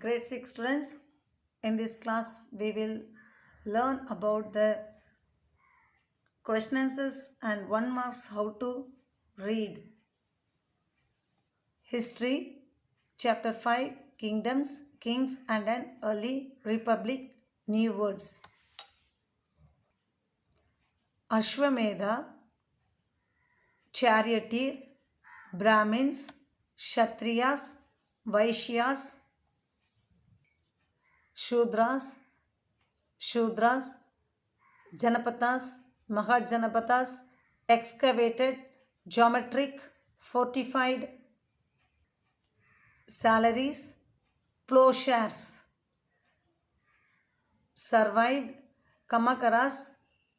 Grade 6 students, in this class we will learn about the question answers and 1 marks how to read. History, chapter 5, Kingdoms, Kings and an Early Republic, New Words. Ashwamedha, Charioteer, Brahmins, Kshatriyas, Vaishyas, Shudras, Janapatas, Mahajanapatas, excavated, geometric, fortified, salaries, plowshares, survived, Kamakaras,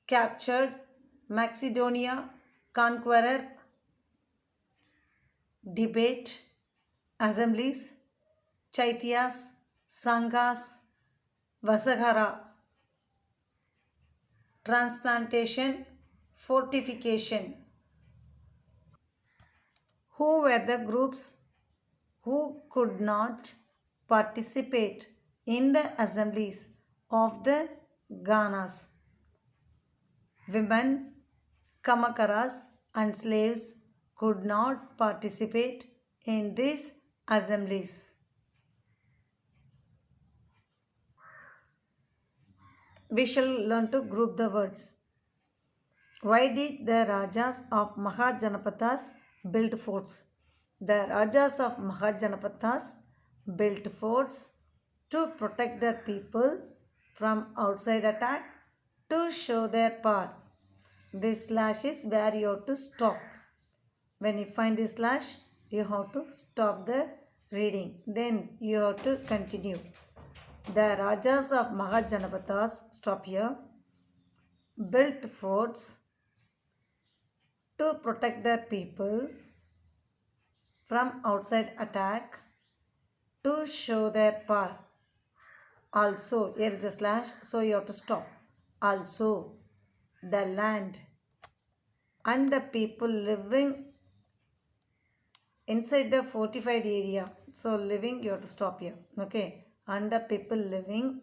captured, Macedonia, conqueror, debate, assemblies, Chaityas, Sanghas, Vasagara, transplantation, fortification. Who were the groups who could not participate in the assemblies of the Ganas? Women, Kamakaras, and slaves could not participate in these assemblies. We shall learn to group the words. Why did the Rajas of Mahajanapatas build forts? The Rajas of Mahajanapatas built forts to protect their people from outside attack, to show their power. This slash is where you have to stop. When you find this slash, you have to stop the reading. Then you have to continue. The Rajas of Mahajanapatas, stop here, built forts to protect their people from outside attack, to show their power. Also, here is a slash, so you have to stop. Also, the land and the people living inside the fortified area. So, living, you have to stop here. Okay. And the people living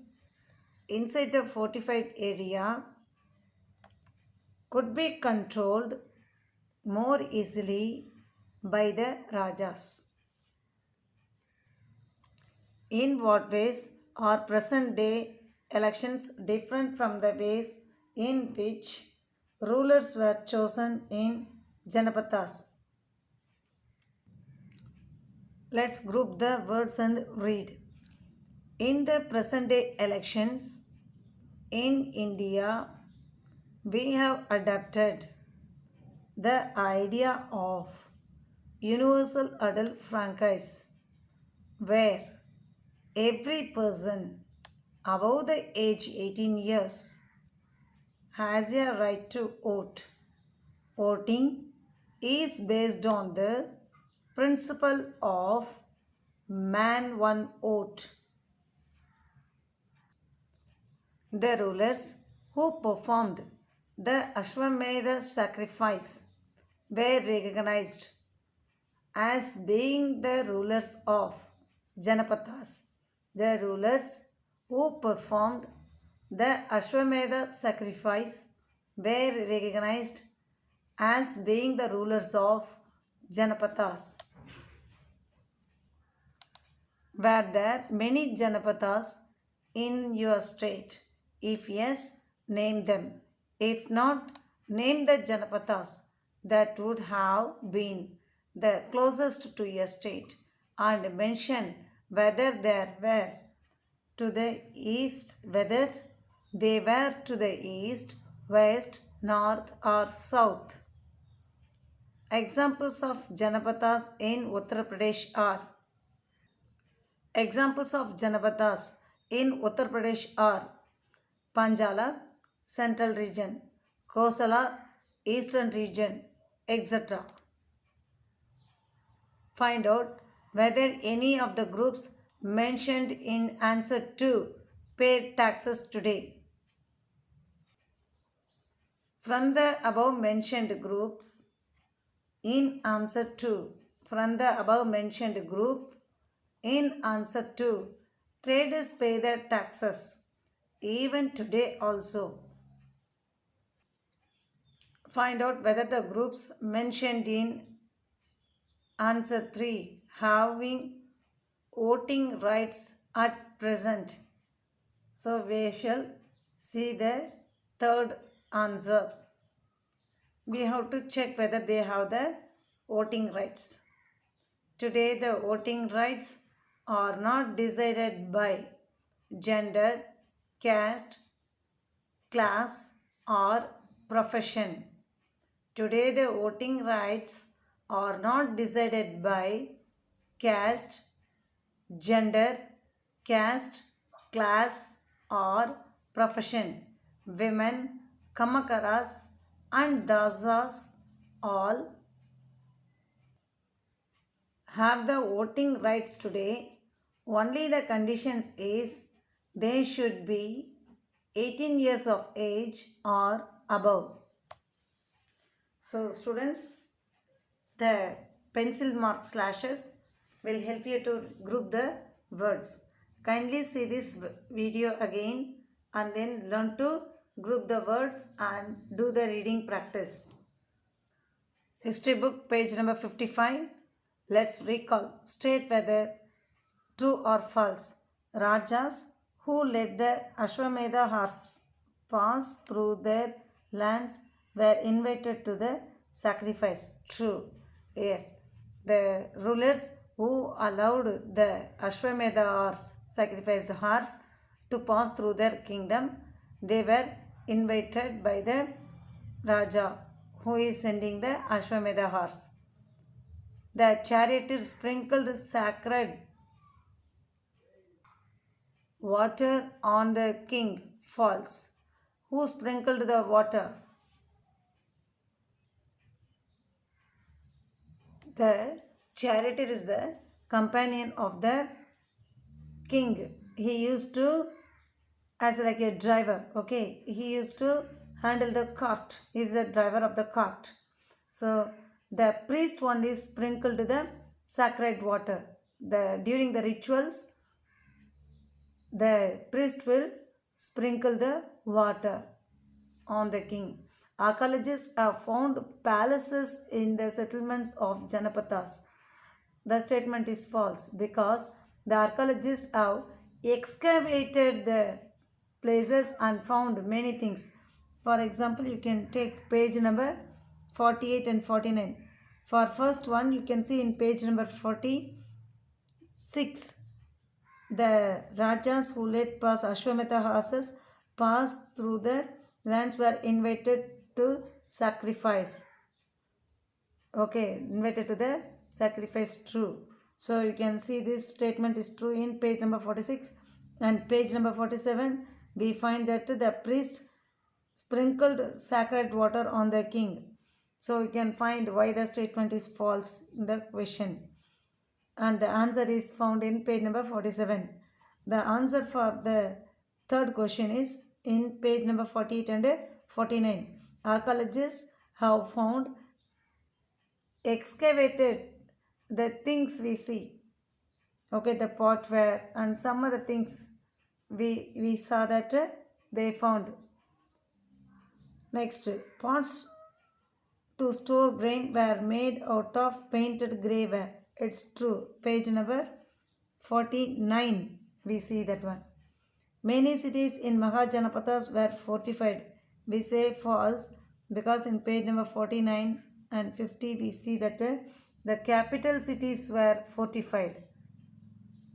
inside the fortified area could be controlled more easily by the Rajas. In what ways are present day elections different from the ways in which rulers were chosen in Janapatas? Let's group the words and read. In the present day elections in India, we have adopted the idea of universal adult franchise, where every person above the age 18 years has a right to vote. Voting is based on the principle of man one vote. The rulers who performed the Ashwamedha sacrifice were recognized as being the rulers of Janapatas. The rulers who performed the Ashwamedha sacrifice were recognized as being the rulers of Janapatas. Were there many Janapatas in your state? If yes, name them. If not, name the Janapatas that would have been the closest to your state, and mention whether they were to the east, whether they were to the east, west, north or south. Examples of Janapatas in Uttar Pradesh are Panjala, Central Region, Kosala, Eastern Region, etc. Find out whether any of the groups mentioned in answer 2 paid taxes today. From the above mentioned groups, in answer 2, Traders pay their taxes even today also. Find out whether the groups mentioned in answer 3 having voting rights at present. So we shall see the third answer. We have to check whether they have the voting rights. Today the voting rights are not decided by gender, caste, class or profession. Today the voting rights are not decided by caste, gender, caste, class or profession. Women, Kamakaras and Dasas all have the voting rights today. Only the conditions is they should be 18 years of age or above. So students, the pencil mark slashes will help you to group the words. Kindly see this video again and then learn to group the words and do the reading practice. History book page number 55. Let's recall. State whether true or false. Rajas who led the Ashwamedha horse pass through their lands were invited to the sacrifice. True. Yes. The rulers who allowed the Ashwamedha horse, sacrificed horse, to pass through their kingdom, they were invited by the Raja who is sending the Ashwamedha horse. The charioteer sprinkled sacred water on the king. False. Who sprinkled the water? The charioteer is the companion of the king. He used to, as like a driver, okay, he used to handle the cart. He is the driver of the cart. So the priest only sprinkled the sacred water. During the rituals, the priest will sprinkle the water on the king. Archaeologists have found palaces in the settlements of Janapathas. The statement is false because the archaeologists have excavated the places and found many things. For example, you can take page number 48 and 49. For first one, you can see in page number 46, the Rajas who led past Ashwamedha horses passed through the lands were invited to sacrifice. Okay, invited to the sacrifice. True. So you can see this statement is true in page number 46 and page number 47. We find that the priest sprinkled sacred water on the king. So you can find why the statement is false in the question. And the answer is found in page number 47. The answer for the third question is in page number 48 and 49. Archaeologists have found, excavated the things we see. Okay, the potware and some other things we saw that they found. Next, pots to store grain were made out of painted grey ware. It's true. Page number 49. We see that one. Many cities in Mahajanapathas were fortified. We say false because in page number 49 and 50 we see that the capital cities were fortified,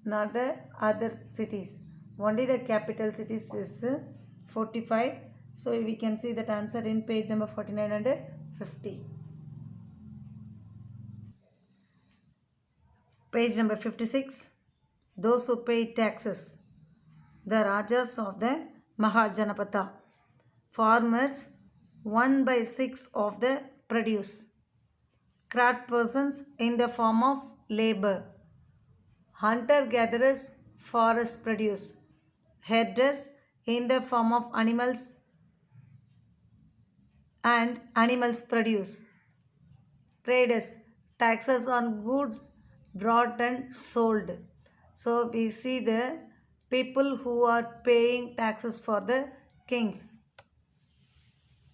not the other cities. Only the capital cities is fortified. So we can see that answer in page number 49 and 50. Page number 56. Those who paid taxes. The Rajas of the Mahajanapatha. Farmers 1/6 of the produce. Craft persons in the form of labor. Hunter-gatherers forest produce. Herders in the form of animals and animals produce. Traders taxes on goods brought and sold. So we see the people who are paying taxes for the kings.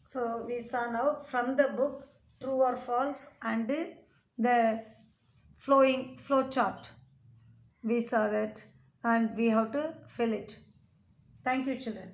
So we saw now from the book true or false and the flow chart. We saw that and we have to fill it. Thank you, children.